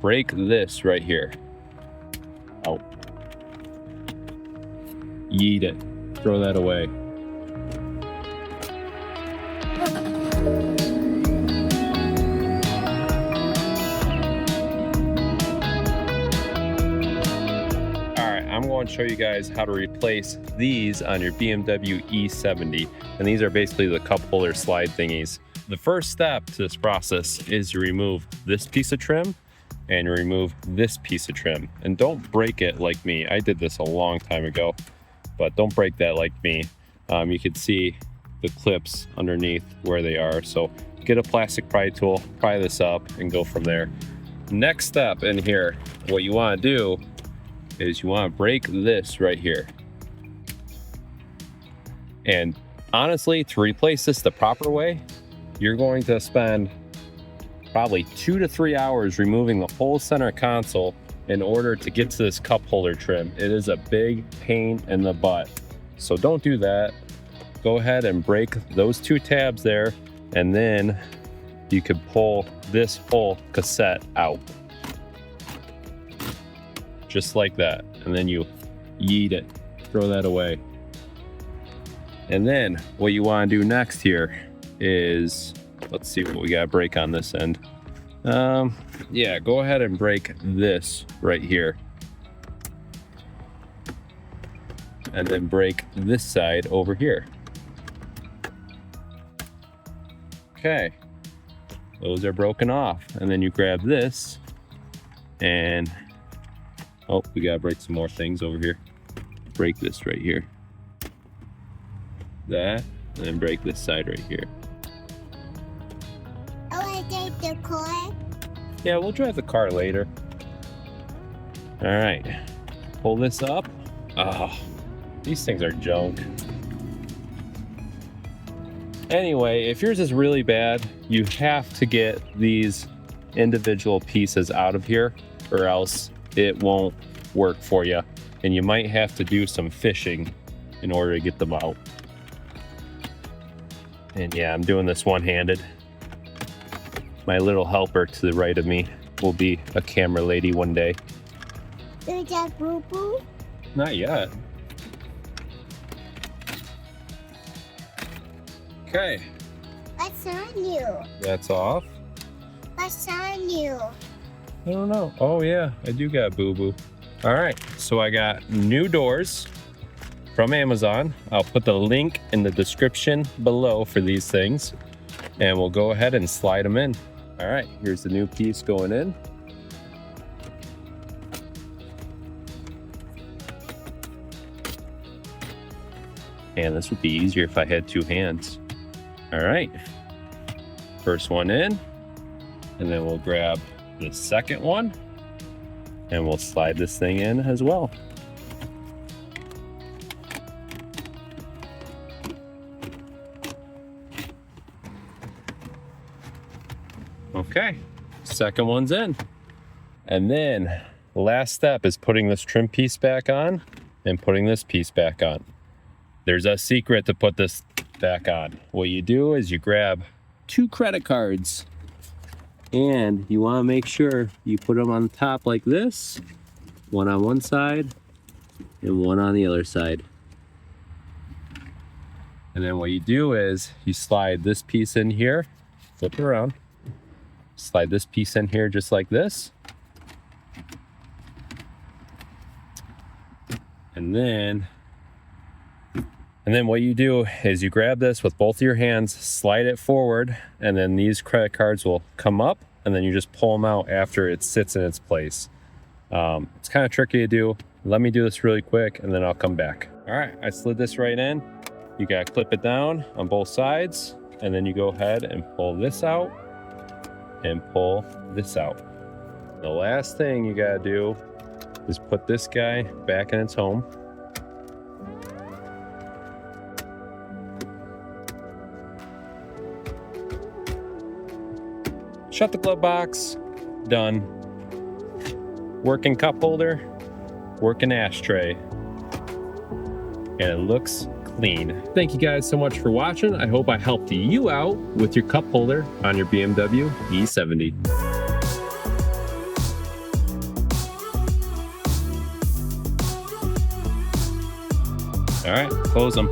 break this right here. Oh. Yeet it. Throw that away. I'm going to show you guys how to replace these on your BMW E70. And these are basically the cup holder slide thingies. The first step to this process is you remove this piece of trim and you remove this piece of trim. And don't break it like me. I did this a long time ago, but don't break that like me. You can see the clips underneath where they are. So get a plastic pry tool, pry this up and go from there. Next step in here, what you want to do is you want to break this right here. And honestly, to replace this the proper way, you're going to spend probably 2 to 3 hours removing the whole center console in order to get to this cup holder trim. It is a big pain in the butt. So don't do that. Go ahead and break those 2 tabs there, and then you can pull this whole cassette out. Just like that. And then you yeet it, throw that away. And then what you want to do next here is, let's see what we got to break on this end. Yeah, go ahead and break this right here. And then break this side over here. Okay, those are broken off. And then you grab this and oh, we gotta break some more things over here. Break this right here. That, and then break this side right here. Oh, I take the car? Yeah, we'll drive the car later. All right, pull this up. Oh, these things are junk. Anyway, if yours is really bad, you have to get these individual pieces out of here or else it won't work for you, and you might have to do some fishing in order to get them out. And yeah, I'm doing this one-handed. My little helper to the right of me will be a camera lady one day. Is that boo-boo? Not yet. Okay. What's on you? That's off. What's on you? I don't know. Oh yeah, I do got boo-boo. All right, so I got new doors from Amazon. I'll put the link in the description below for these things, and we'll go ahead and slide them in. All right, here's the new piece going in. And this would be easier if I had 2 hands. All right, first one in, and then we'll grab the second one and we'll slide this thing in as well. Okay, second one's in. And then the last step is putting this trim piece back on and putting this piece back on. There's a secret to put this back on. What you do is you grab 2 credit cards and you want to make sure you put them on the top like this, one on one side and one on the other side. And then what you do is you slide this piece in here, flip it around, slide this piece in here just like this. And then what you do is you grab this with both of your hands, slide it forward, and then these credit cards will come up, and then you just pull them out after it sits in its place. It's kind of tricky to do. Let me do this really quick, and then I'll come back. All right, I slid this right in. You gotta clip it down on both sides, and then you go ahead and pull this out and pull this out. The last thing you gotta do is put this guy back in its home. Shut the glove box, done. Working cup holder, working ashtray, and it looks clean. Thank you guys so much for watching. I hope I helped you out with your cup holder on your BMW E70. All right, close them.